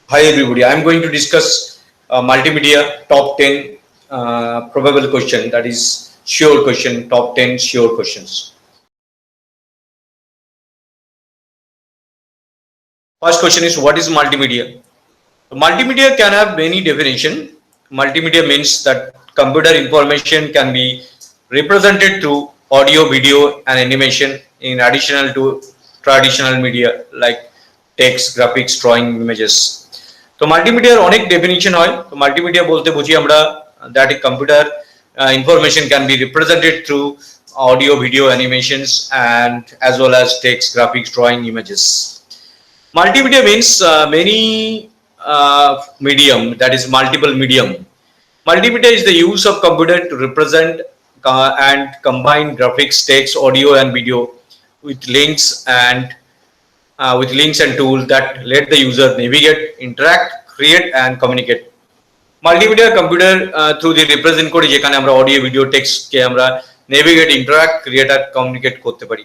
Hi everybody, I am going to discuss multimedia top 10 probable question, that is sure question, top 10 sure questions. First question is, what is multimedia? Multimedia can have many definition. Multimedia means that computer information can be represented through audio, video and animation in additional to traditional media like text, graphics, drawing, images. তো মাল্টিমিডিয়ার অনেক definition হয়। তো multimedia বলতে বুঝি আমরা that a computer information can be represented through audio, video, animations and as well as text, graphics, drawing, images. Multimedia means many medium, that is multiple medium. Multimedia is the use of computer to represent and combine graphics, text, audio and video with links and tools that let the user navigate, interact, create and communicate. Multimedia computer through the represent করে যেখানে আমরা audio, video, text কে আমরা navigate, interact, create and communicate করতে পারি।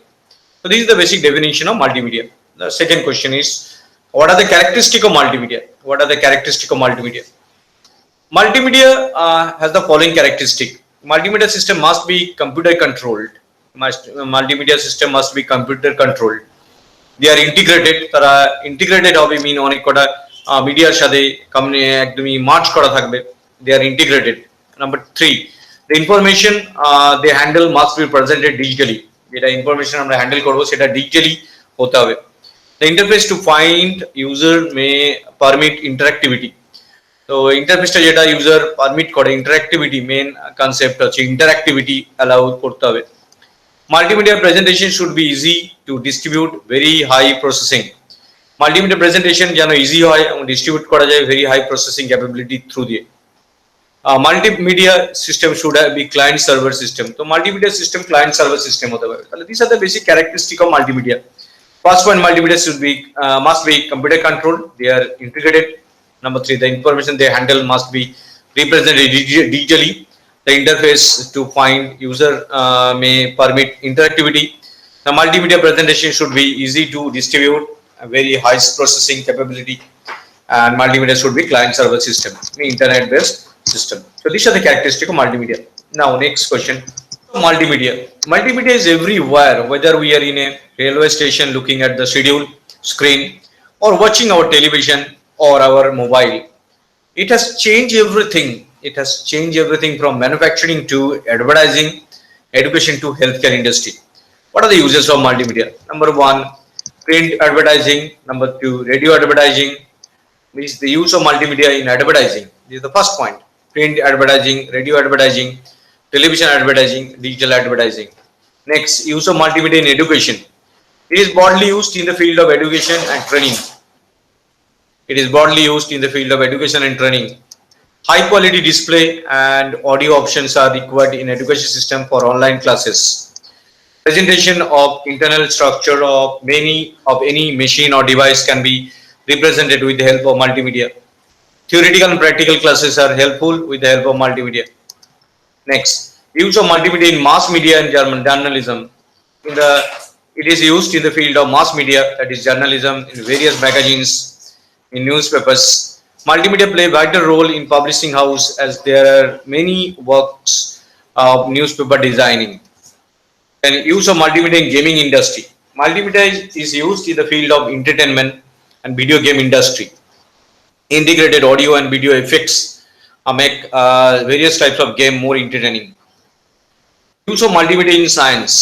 So this is the basic definition of multimedia. The second question is, what are the characteristics of multimedia? What are the characteristics of multimedia? Multimedia has the following characteristic. Multimedia system must be computer controlled. Multimedia system must be computer controlled. They are integrated. তারা integrated হবে mean অনেক কটা মিডিয়ার সাথে একদমই merge করা থাকবে। They are integrated. Number 3, the information they handle must be presented digitally. যেটা ইনফরমেশন আমরা হ্যান্ডেল করব সেটা ডিজিটালি হতে হবে। The interface to find user may permit interactivity. তো ইন্টারফেসটা যেটা ইউজার পারমিট করে, ইন্টারঅ্যাক্টিভিটি মেন কনসেপ্ট হচ্ছে ইন্টারঅ্যাক্টিভিটি অ্যালাউ করতে হবে। Multimedia presentation should be easy to distribute, very high processing. Multimedia presentation যেন ইজি হয় এবং ডিস্ট্রিবিউট করা যায় very high processing capability through দিয়ে। Multimedia system should be client server system. So multimedia system client server system hota hobe. Tale these are the basic characteristic of multimedia. First one, multimedia should be must be computer controlled. They are integrated. Number 3, the information they handle must be represented digitally. The interface to find user may permit interactivity. The multimedia presentation should be easy to distribute, a very high processing capability, and multimedia should be client server system, internet based system. So these are the characteristics of multimedia. Now next question. Multimedia. Multimedia is everywhere, whether we are in a railway station looking at the schedule screen or watching our television or our mobile. It has changed everything. It has changed everything from manufacturing to advertising, education to healthcare industry. What are the uses of multimedia? Number 1, print advertising. Number 2, radio advertising. Means the use of multimedia in advertising. This is the first point. Print advertising, radio advertising, television advertising, digital advertising. Next, use of multimedia in education. It is broadly used in the field of education and training. It is broadly used in the field of education and training. High quality display and audio options are required in education system for online classes. Presentation of internal structure of any machine or device can be represented with the help of multimedia. Theoretical and practical classes are helpful with the help of multimedia. Next, use of multimedia in mass media and journalism. It is used in the field of mass media, that is journalism, in various magazines, in newspapers. Multimedia play a vital role in publishing house as there are many works of newspaper designing. And use of multimedia in gaming industry. Multimedia is used in the field of entertainment and video game industry. Integrated audio and video effects make various types of game more entertaining. Use of multimedia in science.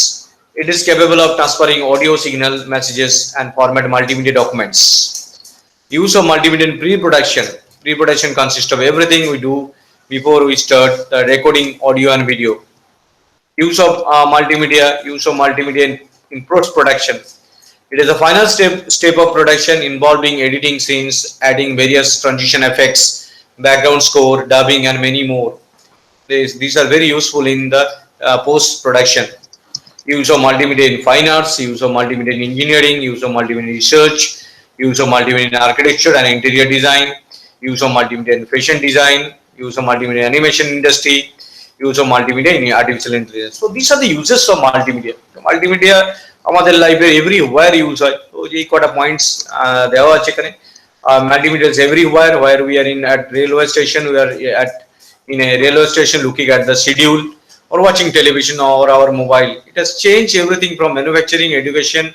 It is capable of transferring audio signal messages and format multimedia documents. Use of multimedia in pre-production. Pre-production consists of everything we do before we start the recording audio and video. Use of multimedia in post-production. It is the final step of production involving editing scenes, adding various transition effects, background score, dubbing and many more. These are very useful in the post-production. Use of multimedia in fine arts, use of multimedia in engineering, use of multimedia in research, use of multimedia in architecture and interior design, use of multimedia in fashion design, use of multimedia in animation industry, use of multimedia in artificial intelligence. So these are the uses of multimedia. Multimedia আমাদের লাইফে everywhere use হয়। তো এই কটা points দেওয়া আছে এখানে। Multimedia is everywhere. Where we are in at railway station, we are at in a railway station looking at the schedule or watching television or our mobile. It has changed everything from manufacturing, education,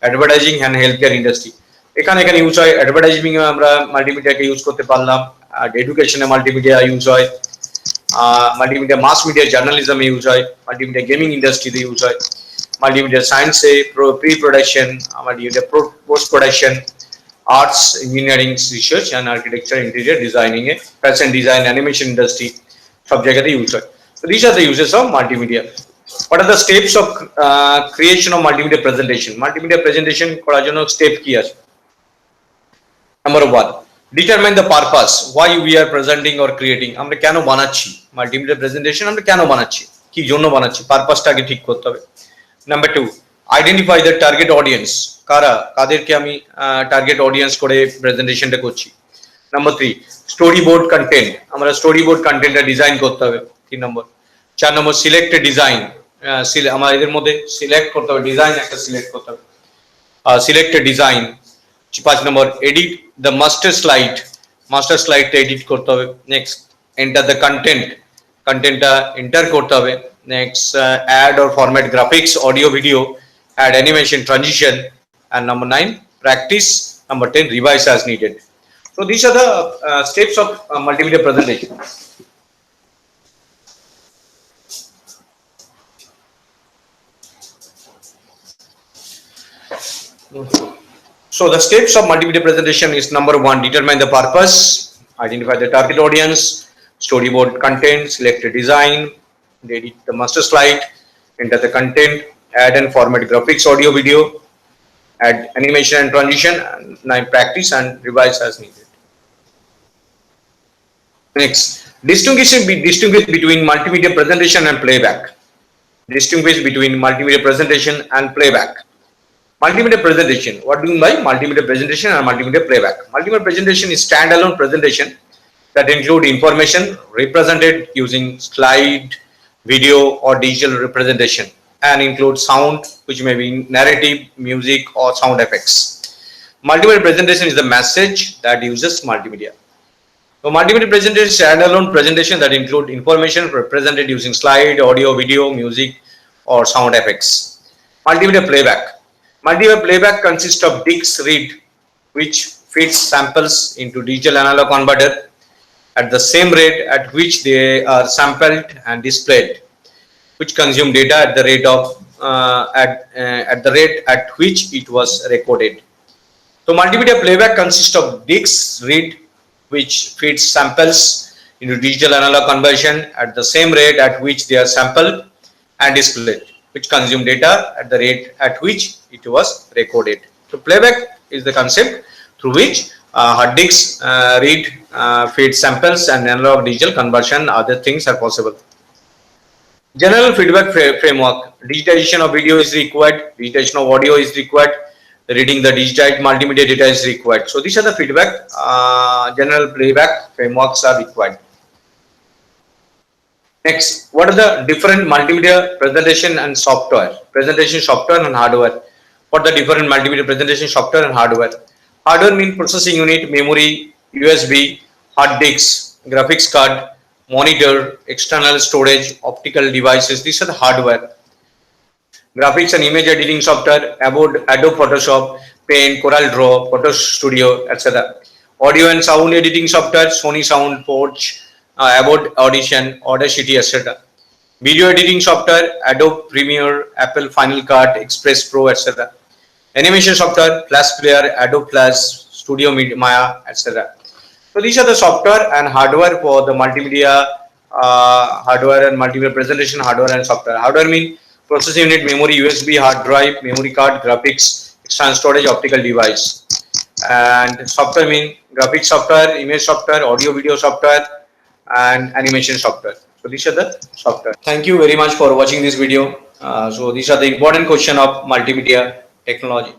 advertising and healthcare industry. এখানে এখানে use হয় advertising এ আমরা মাল্টিমিডিয়াকে use করতে পারলাম, আর এডুকেশনে multimedia use হয়, multimedia mass media জার্নালিজমে use হয়, multimedia gaming ইন্ডাস্ট্রিতে use হয়, মাল্টিমিডিয়া সায়েন্সে pre production, multimedia post production, arts, engineering, research and architecture, interior designing, fashion design, animation industry, সব জায়গাতে ইউজ হয়. So these are the uses of multimedia. What are the steps of creation of multimedia presentation? Multimedia presentation করার জন্য step কি আছে? Number 1, determine the purpose why we are presenting or creating. আমরা কেন বানাচ্ছি মাল্টিমিডিয়া প্রেজেন্টেশন, আমরা কেন বানাচ্ছি, কি জন্য বানাচ্ছি, পারপাসটা আগে ঠিক করতে হবে. Number 2, identify the target audience, কাদেরকে আমি টার্গেট অডিয়েন্স করে প্রেজেন্টেশনটা করছি. নাম্বার 3, স্টোরি বোর্ড কন্টেন্ট, আমরা স্টোরি বোর্ড কন্টেন্টটা ডিজাইন করতে হবে. 3 নম্বর. 4 নম্বর, সিলেক্ট ডিজাইন, আমার এদের মধ্যে সিলেক্ট করতে হবে, ডিজাইন একটা সিলেক্ট করতে হবে, সিলেক্ট ডিজাইন. 5 নম্বর, এডিট দ্য মাস্টার স্লাইডটা এডিট করতে হবে. নেক্সট, এন্টার দ্য কন্টেন্ট, কন্টেন্টটা এন্টার করতে হবে. Next, add or format graphics, audio, video, add animation, transition, and number 9, practice. Number 10, revise as needed. So these are the steps of multimedia presentation. So the steps of multimedia presentation is number 1, determine the purpose, identify the target audience, storyboard content, select a design, edit the master slide, enter the content, add and format graphics, audio, video, add animation and transition, and practice and revise as needed. Next, distinguish between multimedia presentation and playback. Distinguish between multimedia presentation and playback. Multimedia presentation, what do you mean by multimedia presentation and multimedia playback? Multimedia presentation is standalone presentation that include information represented using slide, video or digital representation, and include sound, which may be narrative, music or sound effects. Multimedia presentation is the message that uses multimedia. So multimedia presentation is standalone presentation that include information represented using slide, audio, video, music or sound effects. Multimedia playback. Multimedia playback consists of disc read, which feeds samples into digital analog converter at the same rate at which they are sampled and displayed, which consume data at the rate of at the rate at which it was recorded. So multimedia playback consists of disc read, which feeds samples into digital analog conversion at the same rate at which they are sampled and displayed, which consume data at the rate at which it was recorded. So playback is the concept through which hard disks read, feed samples and analog digital conversion, other things are possible. General feedback framework. Digitization of video is required, digitization of audio is required, reading the digitized multimedia data is required. So these are the feedback, general playback frameworks are required. Next, what are the different multimedia presentation and software? Presentation software and hardware. What are the different multimedia presentation software and hardware? Hardware means processing unit, memory, USB, hard disks, graphics card, monitor, external storage, optical devices. These are the hardware. Graphics and image editing software, Adobe Photoshop, Paint, Corel Draw, Photo Studio, etc. Audio and sound editing software, Sony Sound, Forge, Adobe Audition, Audacity, etc. Video editing software, Adobe Premiere, Apple Final Cut, Express Pro, etc. Animation software, Flash Player, Adobe Flash, Studio Maya, etc. So these are the software and hardware for the multimedia, hardware and multimedia presentation, hardware and software. Hardware means processing unit, memory, USB, hard drive, memory card, graphics, external storage, optical device. And software means graphics software, image software, audio video software, and animation software. So these are the software. Thank you very much for watching this video. So these are the important question of multimedia technology.